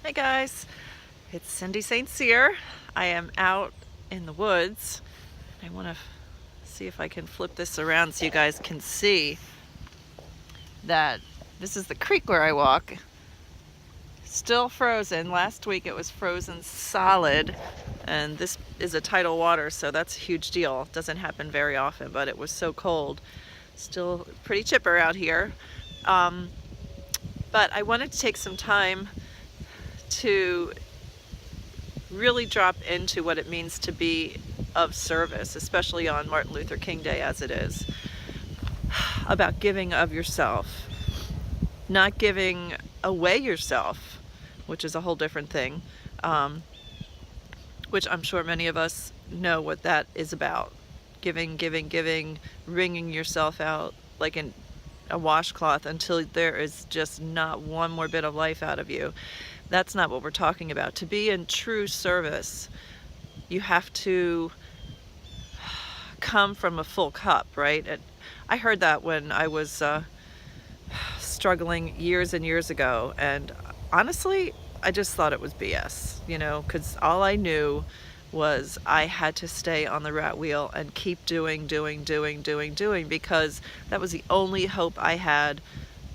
Hey guys, it's Cindy St. Cyr. I am out in the woods. I want to see if I can flip this around so you guys can see that this is the creek where I walk. Still frozen. Last week it was frozen solid, and this is a tidal water, so that's a huge deal. Doesn't happen very often, but it was so cold. Still pretty chipper out here. But I wanted to take some time to really drop into what it means to be of service, especially on Martin Luther King Day as it is, about giving of yourself, not giving away yourself, which is a whole different thing, which I'm sure many of us know what that is about. Giving, giving, giving, wringing yourself out like a washcloth until there is just not one more bit of life out of you. That's not what we're talking about. To be in true service, you have to come from a full cup, right? And I heard that when I was struggling years and years ago, and honestly, I just thought it was BS, because all I knew was I had to stay on the rat wheel and keep doing, because that was the only hope I had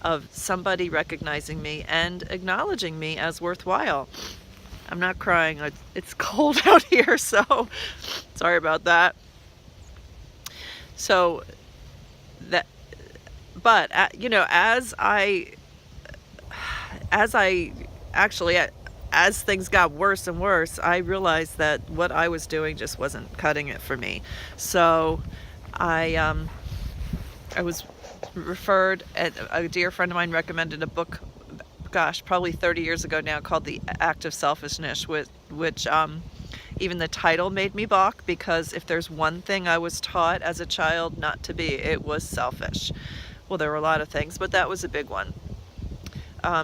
of somebody recognizing me and acknowledging me as worthwhile. I'm not crying. It's cold out here, so sorry about that. So that, but as things got worse and worse, I realized that what I was doing just wasn't cutting it for me. So I was referred, a dear friend of mine recommended a book, gosh, probably 30 years ago now, called The Act of Selfishness, which even the title made me balk, because if there's one thing I was taught as a child not to be, it was selfish. Well, there were a lot of things, but that was a big one.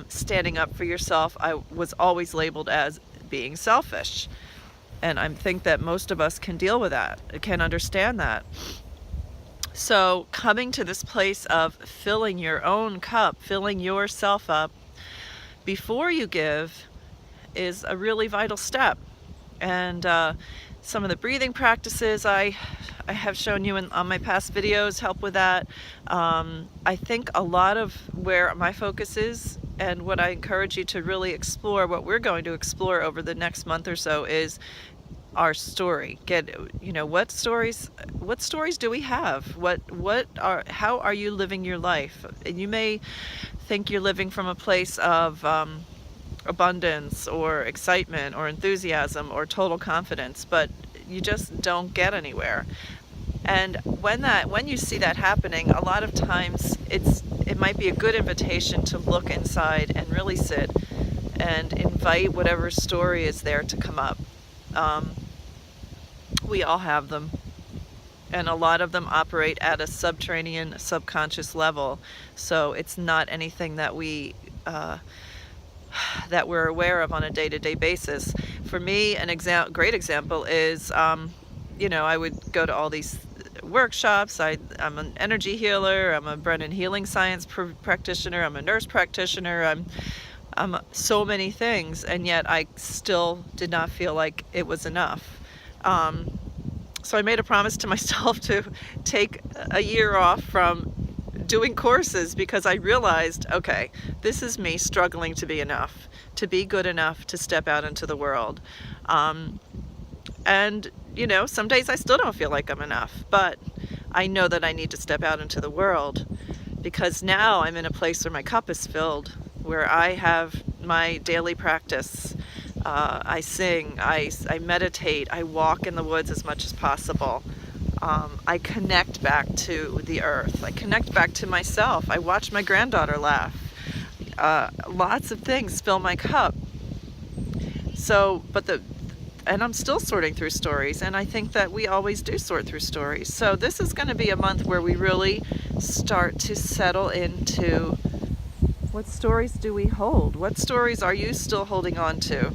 Standing up for yourself, I was always labeled as being selfish. And I think that most of us can deal with that, can understand that. So coming to this place of filling your own cup, filling yourself up before you give, is a really vital step. And some of the breathing practices I have shown you on my past videos help with that. I think a lot of where my focus is, and what I encourage you to really explore, what we're going to explore over the next month or so, is our story. What stories do we have? How are you living your life? And you may think you're living from a place of abundance or excitement or enthusiasm or total confidence, but you just don't get anywhere. And when you see that happening, a lot of times it might be a good invitation to look inside and really sit and invite whatever story is there to come up. We all have them, and a lot of them operate at a subterranean, subconscious level, so it's not anything that we're aware of on a day-to-day basis. For me, great example is, I would go to all these workshops. I'm an energy healer, I'm a Brennan healing science practitioner, I'm a nurse practitioner, I'm so many things, and yet I still did not feel like it was enough. So I made a promise to myself to take a year off from doing courses, because I realized, okay, this is me struggling to be enough, to be good enough to step out into the world. And some days I still don't feel like I'm enough, but I know that I need to step out into the world, because now I'm in a place where my cup is filled, where I have my daily practice. I sing, I meditate, I walk in the woods as much as possible. I connect back to the earth. I connect back to myself. I watch my granddaughter laugh. Lots of things fill my cup. And I'm still sorting through stories, and I think that we always do sort through stories. So this is going to be a month where we really start to settle into, what stories do we hold? What stories are you still holding on to?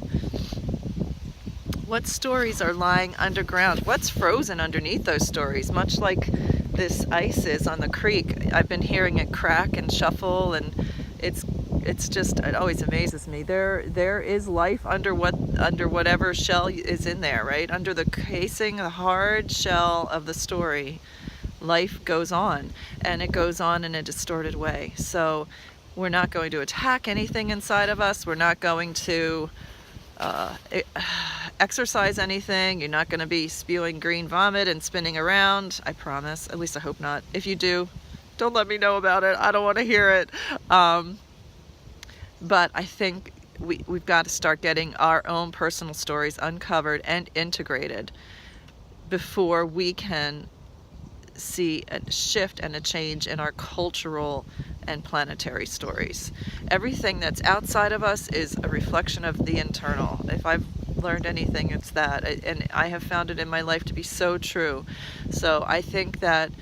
What stories are lying underground? What's frozen underneath those stories? Much like this ice is on the creek. I've been hearing it crack and shuffle, and it's it's just, it always amazes me. There is life under whatever shell is in there, right? Under the casing, the hard shell of the story, life goes on, and it goes on in a distorted way. So we're not going to attack anything inside of us. We're not going to exercise anything. You're not going to be spewing green vomit and spinning around, I promise. At least I hope not. If you do, don't let me know about it. I don't want to hear it. But I think we've got to start getting our own personal stories uncovered and integrated before we can see a shift and a change in our cultural and planetary stories. Everything that's outside of us is a reflection of the internal. If I've learned anything, it's that, and I have found it in my life to be so true. So I think that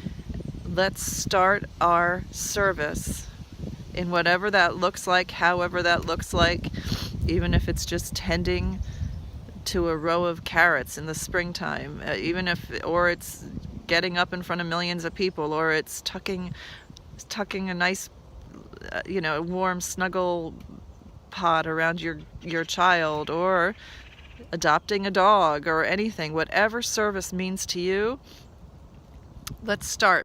let's start our service in whatever that looks like, however that looks like, even if it's just tending to a row of carrots in the springtime, or it's getting up in front of millions of people, or it's tucking a nice, warm snuggle pod around your child, or adopting a dog, or anything. Whatever service means to you, let's start.